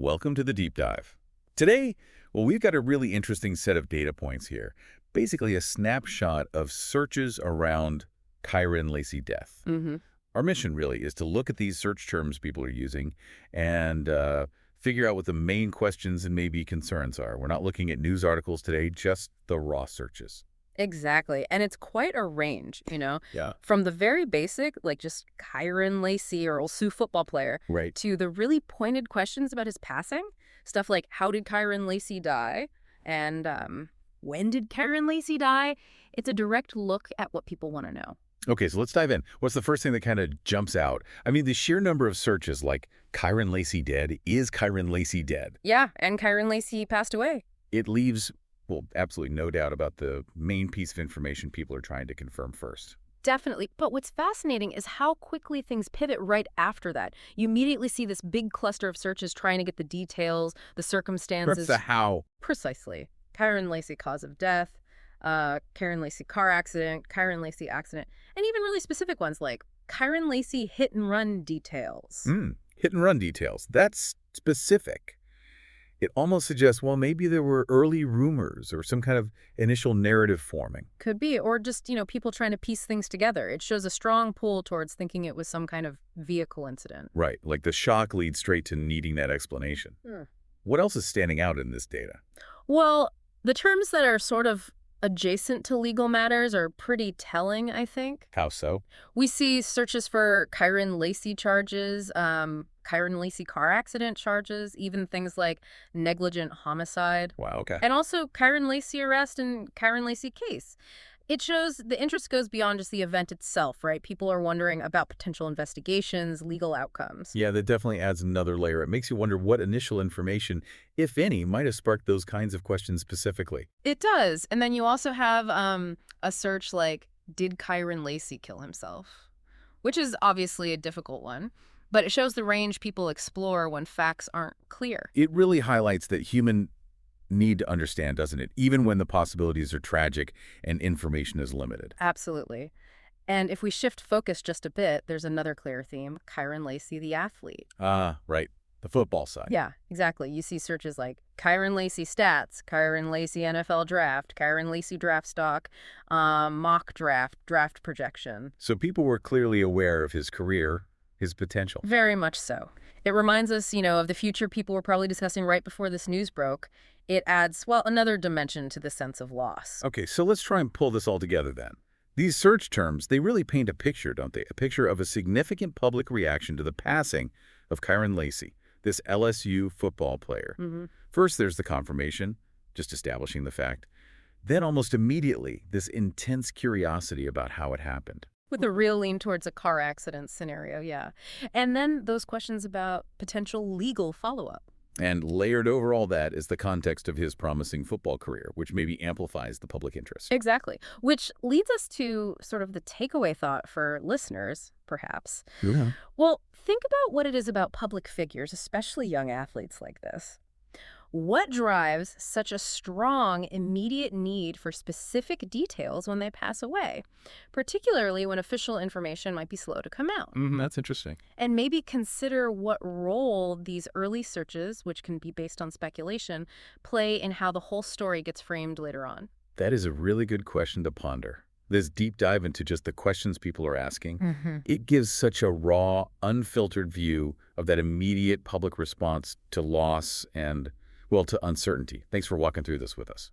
Welcome to the deep dive. Today, well, we've got a really interesting set of data points here. Basically, a snapshot of searches around Kyren Lacy death. Our mission really is to look at these search terms people are using and figure out what the main questions and maybe concerns are. We're not looking at news articles today, just the raw searches. Exactly. And it's quite a range, Yeah. from the very basic, like just Kyren Lacy or old Sioux football player, Right. to the really pointed questions about his passing. Stuff like, how did Kyren Lacy die? And when did Kyren Lacy die? It's a direct look at what people want to know. Okay, so let's dive in. What's the first thing that kind of jumps out? I mean, the sheer number of searches like Kyren Lacy dead, is Kyren Lacy dead? Yeah, and Kyren Lacy passed away. It leaves, well, absolutely no doubt about the main piece of information people are trying to confirm first. Definitely. But what's fascinating is how quickly things pivot right after that. You immediately see this big cluster of searches trying to get the details, the circumstances. That's the how. Precisely. Kyren Lacy cause of death, Kyren Lacy car accident, Kyren Lacy accident, and even really specific ones like Kyren Lacy hit and run details. Hit and run details. That's specific. It almost suggests, well, maybe there were early rumors or some kind of initial narrative forming. Could be, or just, people trying to piece things together. It shows a strong pull towards thinking it was some kind of vehicle incident. Right, like the shock leads straight to needing that explanation. What else is standing out in this data? Well, the terms that are sort of adjacent to legal matters are pretty telling, I think. How so? We see searches for Kyren Lacy charges, Kyren Lacy car accident charges, even things like negligent homicide. Wow, okay. And also Kyren Lacy arrest and Kyren Lacy case. It shows the interest goes beyond just the event itself, right? People are wondering about potential investigations, legal outcomes. Yeah, that definitely adds another layer. It makes you wonder what initial information, if any, might have sparked those kinds of questions specifically. It does. And then you also have a search like, did Kyren Lacy kill himself? Which is obviously a difficult one, but it shows the range people explore when facts aren't clear. It really highlights that human need to understand, doesn't it? Even when the possibilities are tragic and information is limited. Absolutely. And if we shift focus just a bit, there's another clear theme, Kyren Lacy, the athlete. Ah, right. The football side. Yeah, exactly. You see searches like Kyren Lacy stats, Kyren Lacy NFL draft, Kyren Lacy draft stock, mock draft, draft projection. So people were clearly aware of his career, his potential. Very much so. It reminds us, of the future people were probably discussing right before this news broke. It adds, well, another dimension to the sense of loss. Okay, so let's try and pull this all together then. These search terms, they really paint a picture, don't they? A picture of a significant public reaction to the passing of Kyren Lacy, this LSU football player. First, there's the confirmation, just establishing the fact. Then almost immediately, this intense curiosity about how it happened. With a real lean towards a car accident scenario, yeah. And then those questions about potential legal follow-up. And layered over all that is the context of his promising football career, which maybe amplifies the public interest. Exactly. Which leads us to sort of the takeaway thought for listeners, perhaps. Yeah. Well, think about what it is about public figures, especially young athletes like this. What drives such a strong, immediate need for specific details when they pass away, particularly when official information might be slow to come out? That's interesting. And maybe consider what role these early searches, which can be based on speculation, play in how the whole story gets framed later on. That is a really good question to ponder. This deep dive into just the questions people are asking, it gives such a raw, unfiltered view of that immediate public response to loss and, well, to uncertainty. Thanks for walking through this with us.